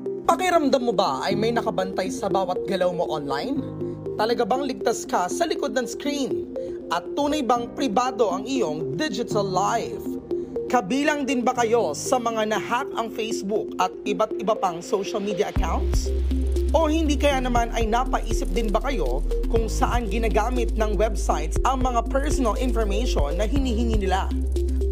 Pakiramdam mo ba ay may nakabantay sa bawat galaw mo online? Talaga bang ligtas ka sa likod ng screen? At tunay bang pribado ang iyong digital life? Kabilang din ba kayo sa mga nahack ang Facebook at iba't iba pang social media accounts? O hindi kaya naman ay napaisip din ba kayo kung saan ginagamit ng websites ang mga personal information na hinihingi nila?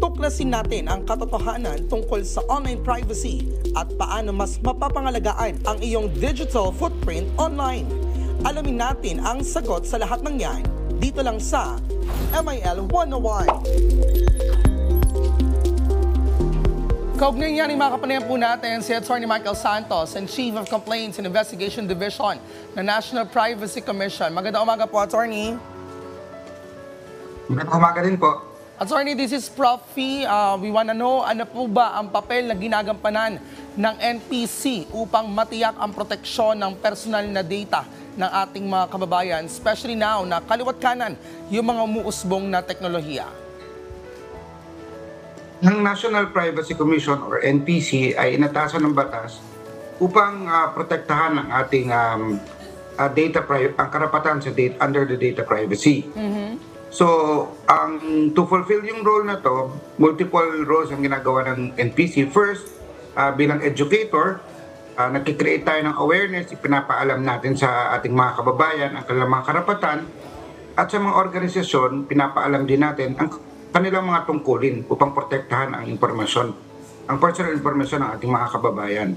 Tuklasin natin ang katotohanan tungkol sa online privacy at paano mas mapapangalagaan ang iyong digital footprint online. Alamin natin ang sagot sa lahat ng yan dito lang sa MIL 101. Kaugnay niya ni mga kapanayan po natin si Atty. Michael Santos and Chief of Complaints and Investigation Division ng National Privacy Commission. Magandang umaga po, Attorney. Magandang umaga din po. Attorney, this is Prof. Fee. We wanna know, ano po ba ang papel na ginagampanan ng NPC upang matiyak ang proteksyon ng personal na data ng ating mga kababayan, especially now na kaliwat kanan yung mga umuusbong na teknolohiya? Ng National Privacy Commission or NPC ay inatasan ng batas upang protektahan ang ating ang karapatan sa under the data privacy. So, to fulfill yung role na to, multiple roles ang ginagawa ng NPC. First, bilang educator, nagkikreate tayo ng awareness, ipinapaalam natin sa ating mga kababayan ang kanilang mga karapatan, at sa mga organisasyon, pinapaalam din natin ang kanilang mga tungkulin upang protektahan ang impormasyon, ang personal information ng ating mga kababayan.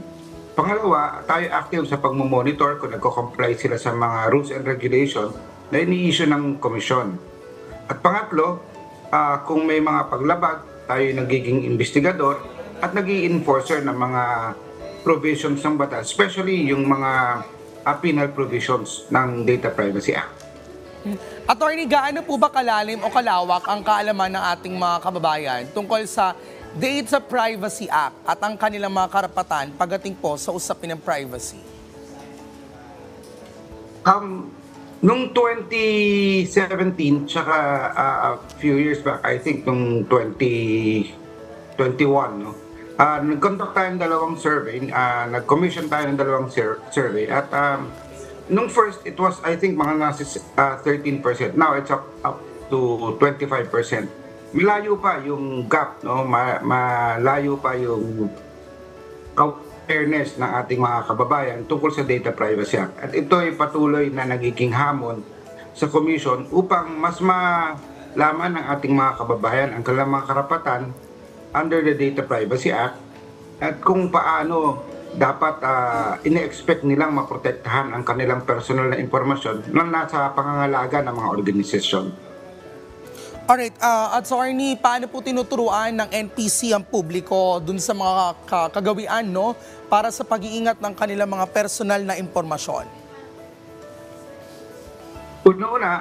Pangalawa, tayo active sa pagmumonitor kung nagko-comply sila sa mga rules and regulations na ini-issue ng komisyon. At pangatlo, kung may mga paglabag, tayo nagiging investigador at naging enforcer ng mga provisions ng batas, especially yung mga penal provisions ng Data Privacy Act. Attorney, gaano po ba kalalim o kalawak ang kaalaman ng ating mga kababayan tungkol sa Data Privacy Act at ang kanilang mga karapatan pagdating po sa usapin ng privacy? Noong 2017, tsaka a few years back, I think noong 2021, nag-conduct tayo ng dalawang survey, nag-commission tayo ng dalawang survey, at nung first, it was, I think, mga nasa 13%. Now, it's up to 25%. Malayo pa yung gap, no? Malayo pa yung awareness ng ating mga kababayan tungkol sa Data Privacy Act. At ito ay patuloy na nagiging hamon sa Commission upang mas malaman ng ating mga kababayan ang kanilang mga karapatan under the Data Privacy Act at kung paano dapat ine-expect nilang maprotektahan ang kanilang personal na impormasyon na nasa pangangalaga ng mga organisasyon. Alright, Attorney, paano po tinuturuan ng NPC ang publiko dun sa mga kagawian, no, para sa pag-iingat ng kanilang mga personal na impormasyon? Una-una,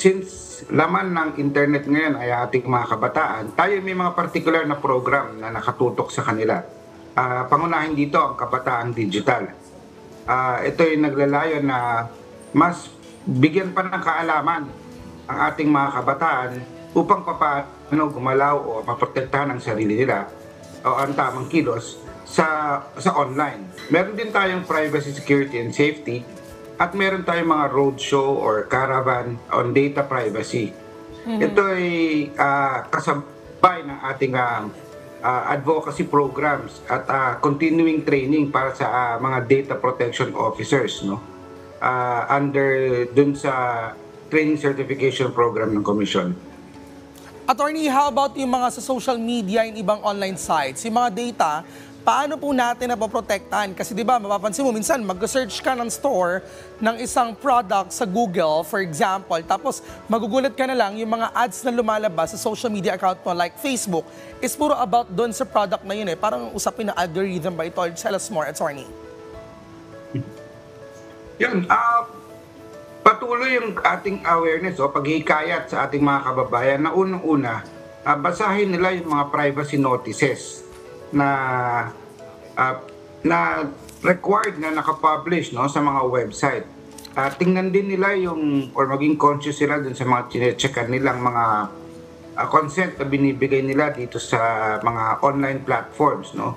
since laman ng internet ngayon ay ating mga kabataan, tayo may mga particular na program na nakatutok sa kanila. Pangunahin dito ang Kabataan Digital. Ito ay naglalayo na mas bigyan pa ng kaalaman ang ating mga kabataan upang paano gumalaw o maprotektahan ang sarili nila o ang tamang kilos sa online. Meron din tayong privacy, security, and safety at meron tayong mga roadshow or caravan on data privacy. Ito ay kasabay ng ating advocacy programs at continuing training para sa mga data protection officers, no? Under dun sa training certification program ng Commission. Attorney, how about yung mga sa social media and ibang online sites? Yung mga data, paano po natin napoprotektahan? Kasi di ba, mapapansin mo, minsan mag-search ka ng store ng isang product sa Google, for example, tapos magugulat ka na lang yung mga ads na lumalabas sa social media account mo like Facebook is puro about doon sa product na yun eh. Parang usapin na algorithm ba ito? Tell us more, Attorney. Yan, patuloy yung ating awareness o paghihikayat sa ating mga kababayan na unang-una, basahin nila yung mga privacy notices na required na nakapublish, no, sa mga website. Tingnan din nila yung or maging conscious sila dun sa mga chine-checkan nilang mga consent na binibigay nila dito sa mga online platforms, no.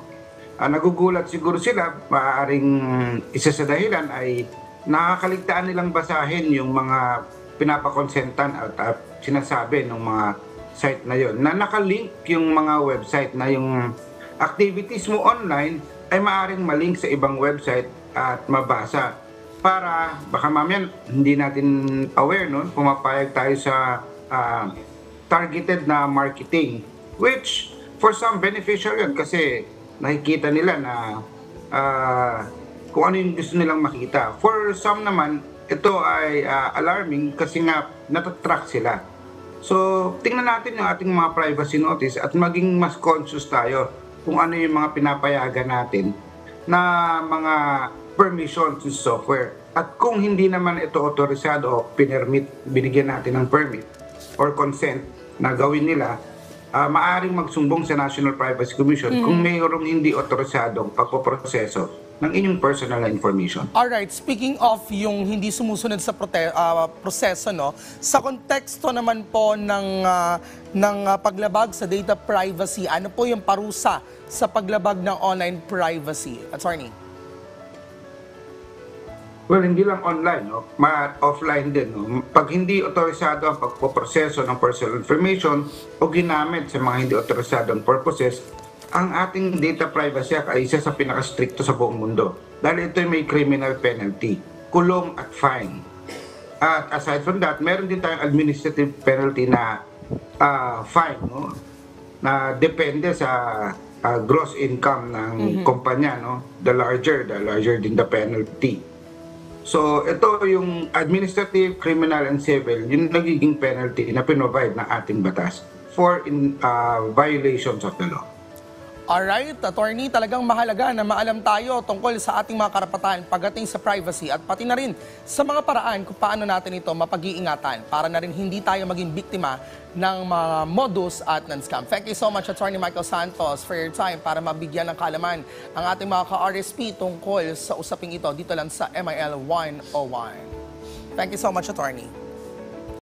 nagugulat siguro sila, maaaring isa sa dahilan ay nakakaligtaan nilang basahin yung mga pinapakonsentan at sinasabi ng mga site na yon, na nakalink yung mga website na yung activities mo online ay maaaring malink sa ibang website at mabasa. Para baka mamaya hindi natin aware nun, pumapayag tayo sa targeted na marketing, which for some beneficial yun kasi nakikita nila na kung ano yung gusto nilang makita. For some naman, ito ay alarming kasi nga natatrack sila. So, tingnan natin yung ating mga privacy notice at maging mas conscious tayo kung ano yung mga pinapayagan natin na mga permissions sa software. At kung hindi naman ito otorisado o pinermit, binigyan natin ng permit or consent na gawin nila, maaring magsumbong sa National Privacy Commission kung mayroong hindi otorisadong pagpoproseso ng inyong personal information. Alright, speaking of yung hindi sumusunod sa proseso, no, sa konteksto naman po ng paglabag sa data privacy, ano po yung parusa sa paglabag ng online privacy? Attorney? Well, hindi lang online, no? Offline din. No? Pag hindi otorisado ang pagpoproseso ng personal information o ginamit sa mga hindi otorisadong purposes, ang ating data privacy act ay isa sa pinaka-stricto sa buong mundo. Dahil ito ay may criminal penalty, kulong at fine. At aside from that, meron din tayong administrative penalty na fine, no? Na depende sa gross income ng kumpanya, no? The larger din the penalty. So, ito yung administrative, criminal, and civil, yung nagiging penalty na pinrovide ng ating batas for violations of the law. Alright, Attorney, talagang mahalaga na maalam tayo tungkol sa ating mga karapatan pagdating sa privacy at pati na rin sa mga paraan kung paano natin ito mapag-iingatan para na rin hindi tayo maging biktima ng mga modus at non-scam. Thank you so much, Attorney Michael Santos, for your time para mabigyan ng kaalaman ang ating mga ka-RSP tungkol sa usaping ito dito lang sa MIL 101. Thank you so much, Attorney.